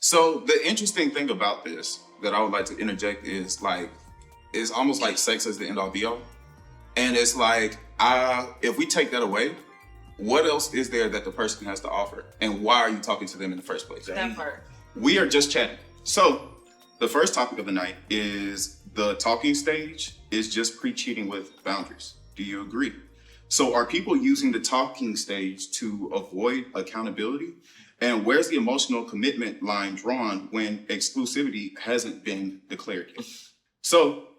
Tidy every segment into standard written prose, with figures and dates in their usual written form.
So the interesting thing about this that I would like to interject is like, it's almost like sex is the end all be all. And it's like, if we take that away, what else is there that the person has to offer? And why are you talking to them in the first place? That part. We are just chatting. So the first topic of the night is the talking stage is just pre-cheating with boundaries. Do you agree? So are people using the talking stage to avoid accountability? And where's the emotional commitment line drawn when exclusivity hasn't been declared yet? So,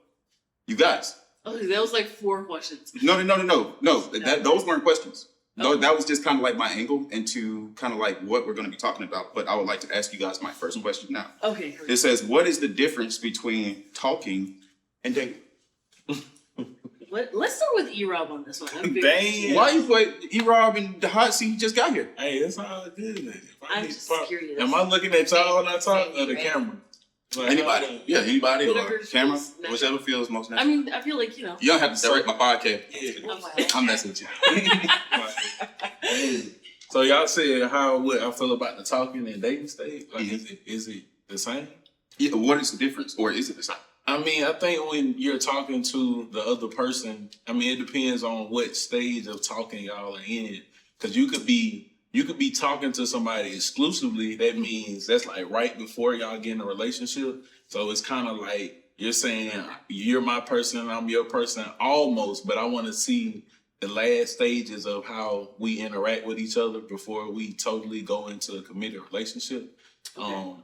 you guys. Okay, that was like 4 questions. No. Those weren't questions. No, that was just kind of like my angle into kind of like what we're going to be talking about. But I would like to ask you guys my first question now. Okay. It says, what is the difference between talking and dating? Let's start with E-Rob on this one. Damn. Why you put E-Rob in the hot seat? He just got here. Hey, it's all good. I'm just curious. Am I looking at y'all when I talk or the camera? Like, anybody. Yeah, anybody or camera. Natural. Whichever feels most natural. I mean, I feel like, You don't have to direct my podcast. Yeah. I'm messing with you. So y'all said what I feel about the talking and dating stage. Like, is it the same? Yeah. What is the difference, or is it the same? I mean, I think when you're talking to the other person, I mean, it depends on what stage of talking y'all are in. Because you could be talking to somebody exclusively. That means that's like right before y'all get in a relationship. So it's kind of like you're saying you're my person, I'm your person, almost. But I want to see the last stages of how we interact with each other before we totally go into a committed relationship. Okay.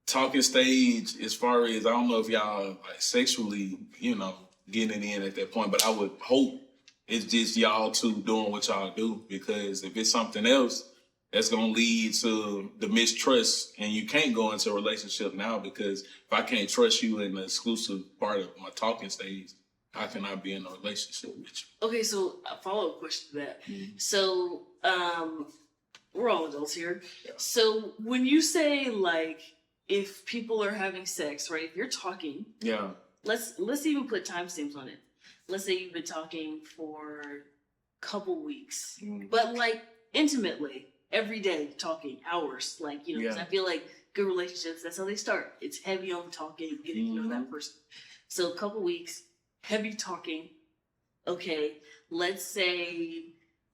Talking stage, as far as I don't know if y'all like sexually, getting in at that point, but I would hope it's just y'all two doing what y'all do, because if it's something else, that's gonna lead to the mistrust, and you can't go into a relationship now, because if I can't trust you in the exclusive part of my talking stage, how can I be in a relationship with you? Okay, so a follow-up question to that. Mm-hmm. So, we're all adults here. Yeah. So when you say like, if people are having sex, right? If you're talking, yeah. Let's even put timestamps on it. Let's say you've been talking for a couple weeks, but like intimately every day, talking hours. Like, because I feel like good relationships, that's how they start. It's heavy on talking, getting to know that person. So a couple weeks, heavy talking. Okay, let's say,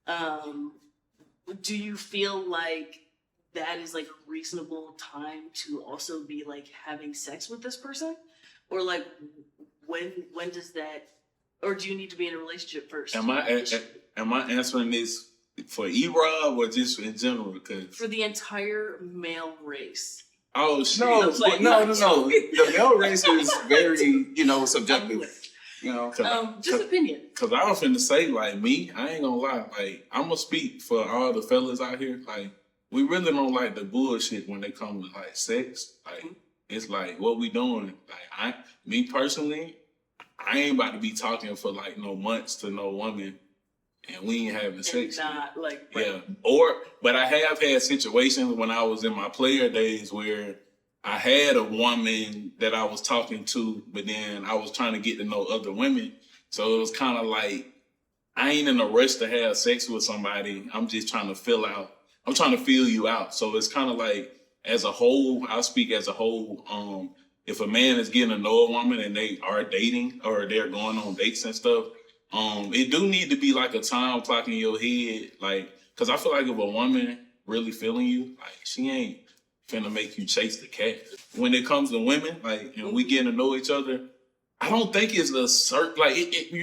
do you feel like that is like a reasonable time to also be like having sex with this person? Or like when does that, or do you need to be in a relationship first? Am I answering this for E-Rob or just in general? Because for the entire male race. Oh shit! No. The male race is very, subjective. Just opinion. Cause I was finna say, like, me, I ain't gonna lie, like, I'm gonna speak for all the fellas out here. Like, we really don't like the bullshit when they come to like sex. Like, it's like, what we doing? Like, me personally, I ain't about to be talking for like no months to no woman, and we ain't having sex. Not like, yeah. But I have had situations when I was in my player days where I had a woman that I was talking to, but then I was trying to get to know other women. So it was kind of like, I ain't in a rush to have sex with somebody. I'm just trying to feel you out. So it's kind of like, as a whole, I'll speak as a whole. If a man is getting to know a woman and they are dating or they're going on dates and stuff, it do need to be like a time clock in your head. Like, cause I feel like if a woman really feeling you, like she ain't finna make you chase the cat. When it comes to women, like, we getting to know each other, I don't think it's a certain, like,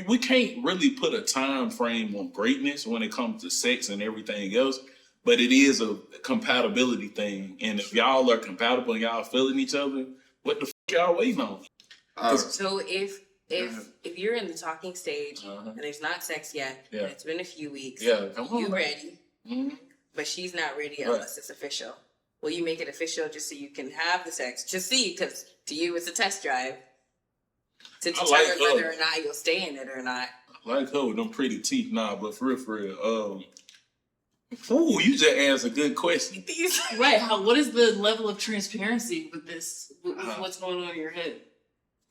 we can't really put a time frame on greatness when it comes to sex and everything else. But it is a compatibility thing. And if y'all are compatible and y'all feeling each other, what the fuck y'all waiting on? So if you're in the talking stage and there's not sex yet, and it's been a few weeks, you ready, but she's not ready unless it's official. Will you make it official just so you can have the sex? Just see, because to you it's a test drive to determine whether or not you'll stay in it or not. I like her with them pretty teeth. Nah, but for real, ooh, you just asked a good question. Right. What is the level of transparency with this? With what's going on in your head?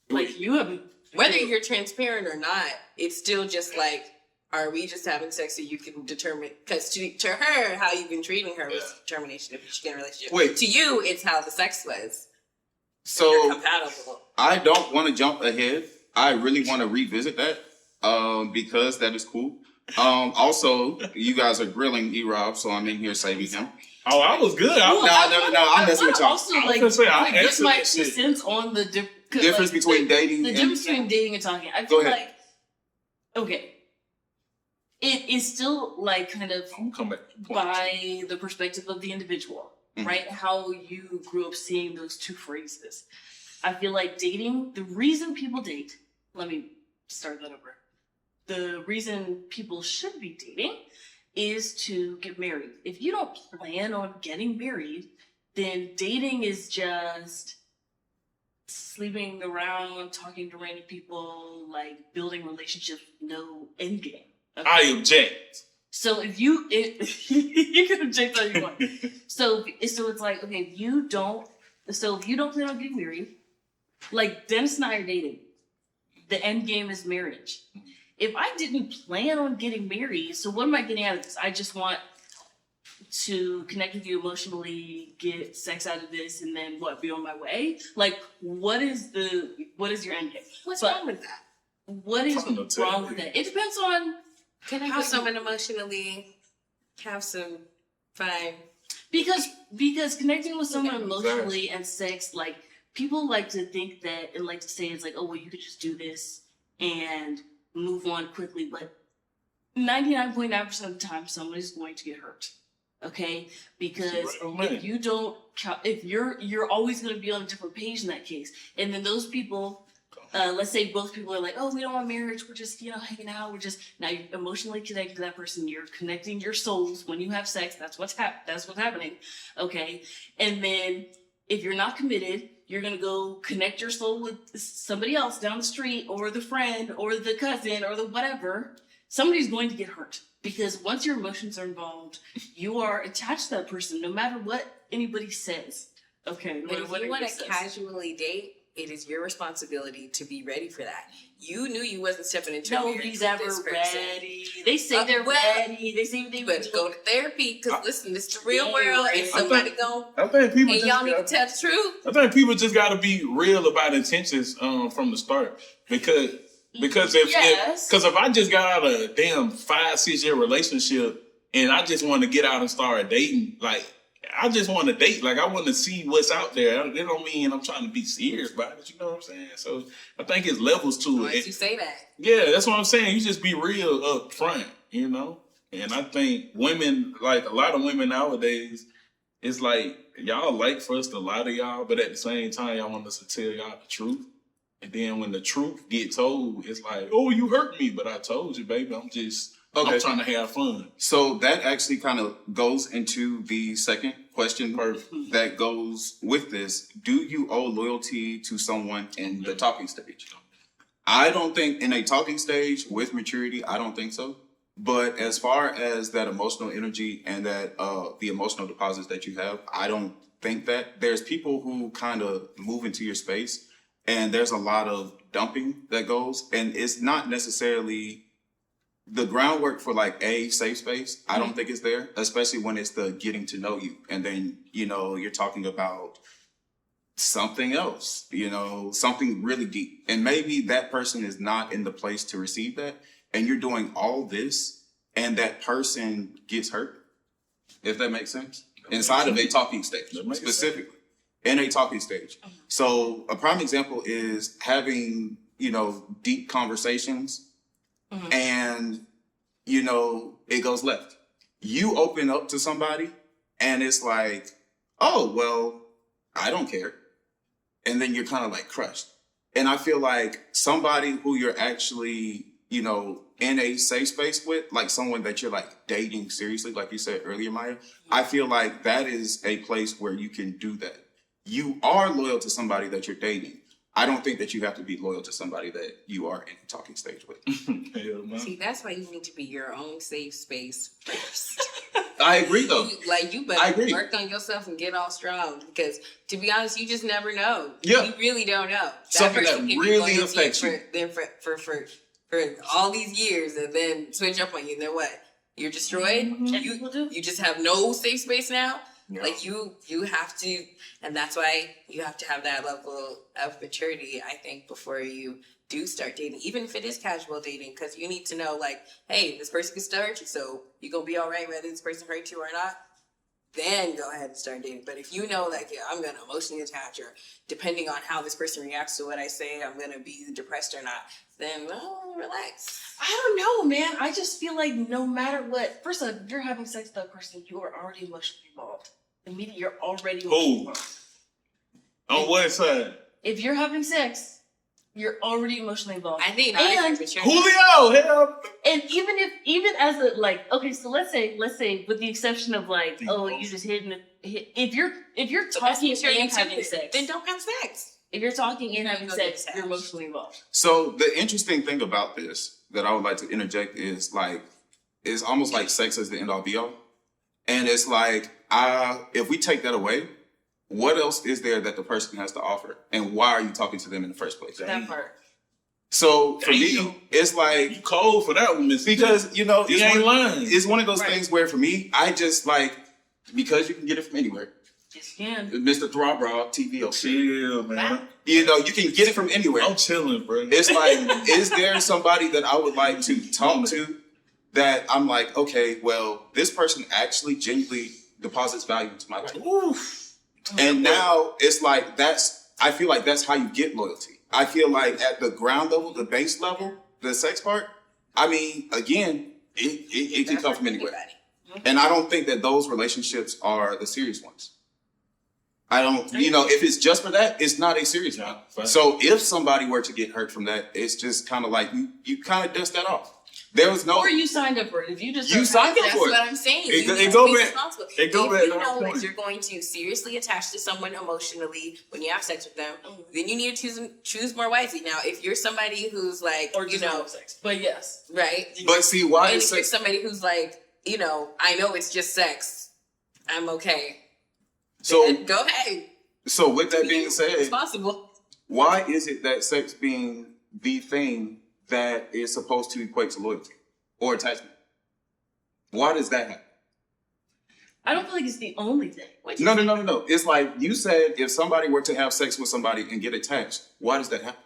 Like, you haven't... Whether you're transparent or not, it's still just like, are we just having sex so you can determine? Because to her, how you've been treating her was determination if you should get in a relationship. Wait. To you, it's how the sex was. So you're compatible. I don't want to jump ahead. I really want to revisit that because that is cool. Also, you guys are grilling E-Rob, so I'm in here saving him. Oh, I was good. No, I'm messing with y'all. Also, I was like, gonna say, I this answered might that make shit. sense on the Difference between dating the and... difference between dating and talking. I Go feel ahead. like, okay, it is still like kind of I'm gonna come back. by the perspective of the individual, right? How you grew up seeing those two phrases. I feel like dating, the reason people date, let me start that over. The reason people should be dating is to get married. If you don't plan on getting married, then dating is just sleeping around, talking to random people, like building relationships with no end game. Okay? I object. So if you can object all you want. So it's like, okay, if you don't plan on getting married, like Dennis and I are dating, the end game is marriage. If I didn't plan on getting married, so what am I getting out of this? I just want to connect with you emotionally, get sex out of this, and then what? Be on my way? Like, what is your end game? What's wrong with that? What is wrong with that? It depends on connect with someone emotionally, have some fun. Because connecting with someone emotionally and sex, like, people like to think that and like to say it's like, oh, well, you could just do this and move on quickly, but 99.9% of the time, someone is going to get hurt. Okay, because if you don't, if you're always going to be on a different page in that case, and then those people, let's say both people are like, oh, we don't want marriage, we're just hanging out, now you're emotionally connected to that person, you're connecting your souls when you have sex. That's what's happening. Okay, and then if you're not committed, you're going to go connect your soul with somebody else down the street, or the friend, or the cousin, or the whatever. Somebody's going to get hurt. Because once your emotions are involved, you are attached to that person, no matter what anybody says. Okay, but if you want to casually date, it is your responsibility to be ready for that. You knew you wasn't stepping into nobody's ever ready. They say they're ready. They say they would go to therapy because listen, this is the real world, and somebody I think people and y'all need to tell the truth. I think people just got to be real about intentions from the start because if I just got out of a damn 5-6 year relationship and I just want to get out and start dating, like I just want to date, like I want to see what's out there. It don't mean I'm trying to be serious about it. You know what I'm saying? So I think it's levels to it. You say that. Yeah, that's what I'm saying. You just be real up front, And I think women, like a lot of women nowadays, it's like y'all like for us to lie to y'all, but at the same time y'all want us to tell y'all the truth. And then when the truth get told, it's like, oh, you hurt me, but I told you, baby. I'm trying to have fun. So that actually kind of goes into the second question that goes with this. Do you owe loyalty to someone in the talking stage? I don't think in a talking stage with maturity, I don't think so. But as far as that emotional energy and that the emotional deposits that you have, I don't think that. There's people who kind of move into your space and there's a lot of dumping that goes, and it's not necessarily the groundwork for like a safe space. I don't think it's there, especially when it's the getting to know you. And then, you're talking about something else, something really deep. And maybe that person is not in the place to receive that. And you're doing all this and that person gets hurt, if that makes sense. Inside of a talking stage, specifically. In a talking stage. So a prime example is having, deep conversations and, it goes left. You open up to somebody and it's like, oh, well, I don't care. And then you're kind of like crushed. And I feel like somebody who you're actually, in a safe space with, like someone that you're like dating seriously, like you said earlier, Maya, I feel like that is a place where you can do that. You are loyal to somebody that you're dating. I don't think that you have to be loyal to somebody that you are in a talking stage with. See, that's why you need to be your own safe space first. I agree, though. You better work on yourself and get all strong because, to be honest, you just never know. Yeah. You really don't know. Something that really affects you. For for all these years and then switch up on you, then what? You're destroyed? Mm-hmm. You just have no safe space now? Yeah. Like you have to, and that's why you have to have that level of maturity, I think, before you do start dating, even if it is casual dating, because you need to know, like, hey, this person can still hurt you, so you gonna be all right whether this person hurt you or not. Then go ahead and start dating. But if you know, like, yeah, I'm gonna emotionally attach, or depending on how this person reacts to what I say, I'm gonna be depressed or not, then relax. I don't know, man. I just feel like no matter what, first of all, if you're having sex with that person, you are already emotionally involved. Immediately, you're already emotionally involved. On what side? If you're having sex, you're already emotionally involved. I think and Julio, hell. And even as a, like, okay, so let's say with the exception of, like, oh, you just hit if you're talking and having sex, then don't have sex. If you're talking and having sex, you're emotionally involved. So the interesting thing about this that I would like to interject is, like, it's almost like sex is the end all be all. And it's like, if we take that away, what else is there that the person has to offer? And why are you talking to them in the first place? That part. So for me, it's like, you cold for that one, Miss. Because, you know, it's one of those things where for me, I just like, because you can get it from anywhere. Yes, you can. Mr. Throb Raw TV. Chill, man. You know, you can get it from anywhere. I'm chilling, bro. It's like, is there somebody that I would like to talk to that I'm like, okay, well, this person actually genuinely deposits value into my life. Oof. And now it's like, I feel like that's how you get loyalty. I feel like at the ground level, the base level, the sex part, I mean, again, it can come from anywhere. And I don't think that those relationships are the serious ones. I don't, you know, if it's just for that, it's not a serious one. So if somebody were to get hurt from that, it's just kind of like, you kind of dust that off. There was no. Or you signed up for it. If you just signed up for it. That's what I'm saying. It go back. If you know that you're going to seriously attach to someone emotionally when you have sex with them, then you need to choose more wisely. Now, if you're somebody who's like, or you know, sex, but yes, right. But see, why and is if you're somebody who's like, you know, I know it's just sex, I'm okay. So then go ahead. So with that being said, it's possible. Why is it that sex being the thing that is supposed to equate to loyalty or attachment? Why does that happen? I don't feel like it's the only thing. No. It's like you said, if somebody were to have sex with somebody and get attached, why does that happen?